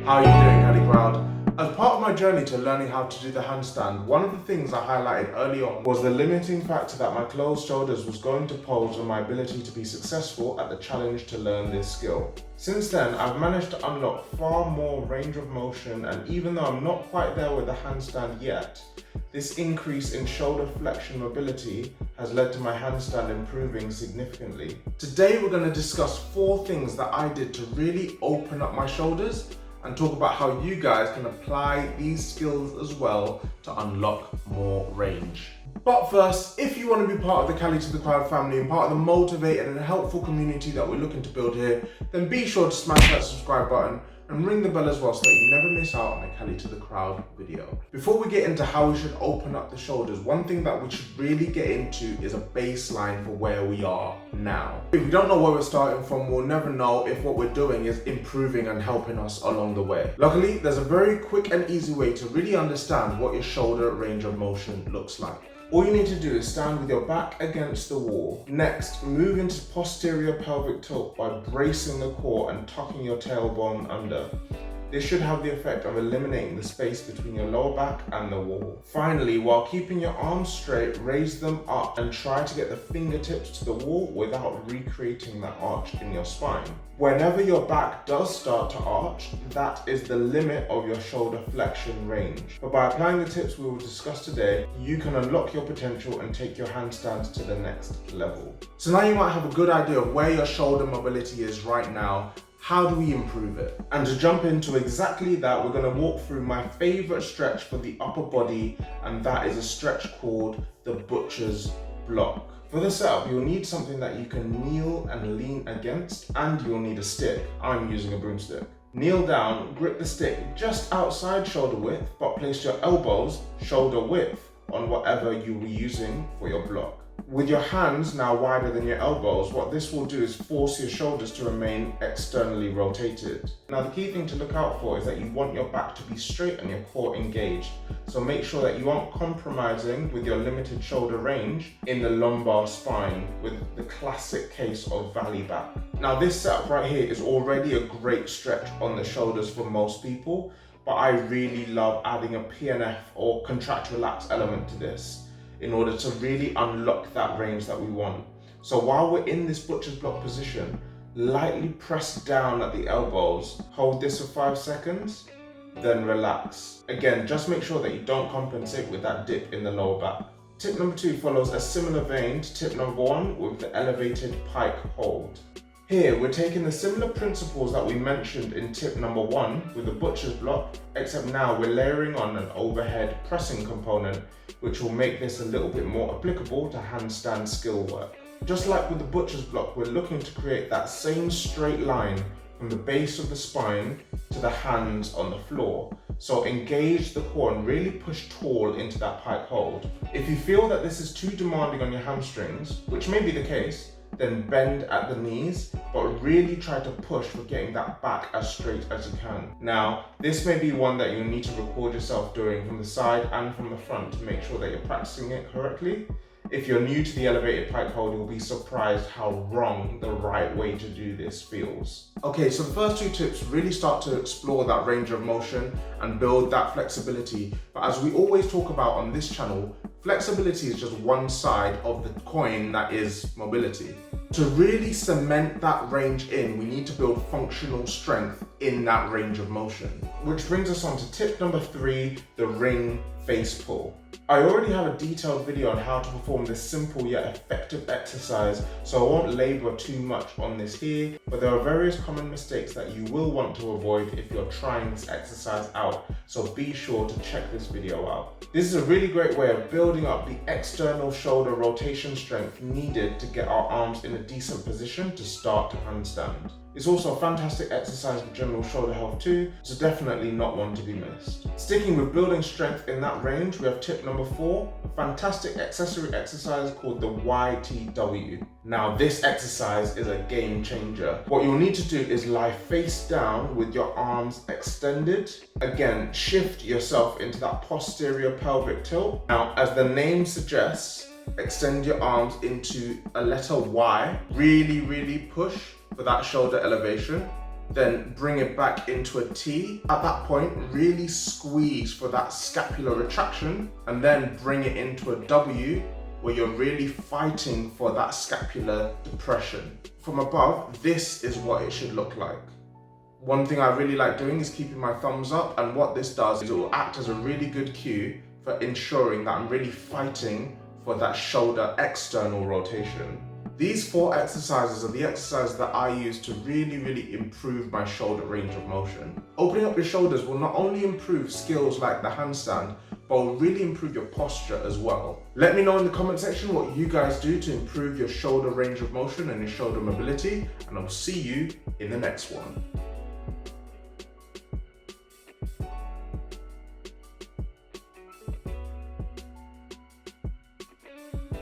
How are you doing, Cali Crowd? As part of my journey to learning how to do the handstand, one of the things I highlighted early on was the limiting factor that my closed shoulders was going to pose on my ability to be successful at the challenge to learn this skill. Since then, I've managed to unlock far more range of motion, and even though I'm not quite there with the handstand yet, this increase in shoulder flexion mobility has led to my handstand improving significantly. Today we're going to discuss 4 things that I did to really open up my shoulders and talk about how you guys can apply these skills as well to unlock more range. But first, if you want to be part of the Cali To The Crowd family and part of the motivated and helpful community that we're looking to build here, then be sure to smash that subscribe button and ring the bell as well so that you never miss out on a Cali To The Crowd video. Before we get into how we should open up the shoulders, one thing that we should really get into is a baseline for where we are now. If we don't know where we're starting from, we'll never know if what we're doing is improving and helping us along the way. Luckily, there's a very quick and easy way to really understand what your shoulder range of motion looks like. All you need to do is stand with your back against the wall. Next, move into posterior pelvic tilt by bracing the core and tucking your tailbone under. This should have the effect of eliminating the space between your lower back and the wall. Finally, while keeping your arms straight, raise them up and try to get the fingertips to the wall without recreating that arch in your spine. Whenever your back does start to arch, that is the limit of your shoulder flexion range. But by applying the tips we will discuss today, you can unlock your potential and take your handstands to the next level. So now you might have a good idea of where your shoulder mobility is right now. How do we improve it? And to jump into exactly that, we're going to walk through my favorite stretch for the upper body, and that is a stretch called the butcher's block. For the setup, you'll need something that you can kneel and lean against, and you'll need a stick. I'm using a broomstick. Kneel down, grip the stick just outside shoulder width, but place your elbows shoulder width on whatever you were using for your block. With your hands now wider than your elbows, what this will do is force your shoulders to remain externally rotated. Now the key thing to look out for is that you want your back to be straight and your core engaged. So make sure that you aren't compromising with your limited shoulder range in the lumbar spine with the classic case of valley back. Now this setup right here is already a great stretch on the shoulders for most people, but I really love adding a PNF or contract relax element to this in order to really unlock that range that we want. So while we're in this butcher's block position, lightly press down at the elbows, hold this for 5 seconds, then relax. Again, just make sure that you don't compensate with that dip in the lower back. Tip number 2 follows a similar vein to tip number 1 with the elevated pike hold. Here, we're taking the similar principles that we mentioned in tip number 1 with the butcher's block, except now we're layering on an overhead pressing component, which will make this a little bit more applicable to handstand skill work. Just like with the butcher's block, we're looking to create that same straight line from the base of the spine to the hands on the floor. So engage the core and really push tall into that pike hold. If you feel that this is too demanding on your hamstrings, which may be the case, then bend at the knees, but really try to push for getting that back as straight as you can. Now, this may be one that you need to record yourself doing from the side and from the front to make sure that you're practicing it correctly. If you're new to the elevated pike hold, you'll be surprised how wrong the right way to do this feels. Okay, so the first 2 tips really start to explore that range of motion and build that flexibility. But as we always talk about on this channel, flexibility is just one side of the coin that is mobility. To really cement that range in, we need to build functional strength in that range of motion. Which brings us on to tip number 3, the ring face pull. I already have a detailed video on how to perform this simple yet effective exercise, so I won't labor too much on this here, but there are various common mistakes that you will want to avoid if you're trying this exercise out, so be sure to check this video out. This is a really great way of building up the external shoulder rotation strength needed to get our arms in a decent position to start to handstand. It's also a fantastic exercise for general shoulder health too, so definitely not one to be missed. Sticking with building strength in that range, we have tip number 4, a fantastic accessory exercise called the YTW. Now this exercise is a game changer. What you'll need to do is lie face down with your arms extended. Again, shift yourself into that posterior pelvic tilt. Now, as the name suggests, extend your arms into a letter Y. Really push for that shoulder elevation. then bring it back into a T. At that point, really squeeze for that scapular retraction, and then bring it into a W, where you're really fighting for that scapular depression. From above, this is what it should look like. One thing I really like doing is keeping my thumbs up, and what this does is it will act as a really good cue for ensuring that I'm really fighting for that shoulder external rotation. These 4 exercises are the exercises that I use to really improve my shoulder range of motion. Opening up your shoulders will not only improve skills like the handstand, but will really improve your posture as well. Let me know in the comment section what you guys do to improve your shoulder range of motion and your shoulder mobility, and I'll see you in the next one.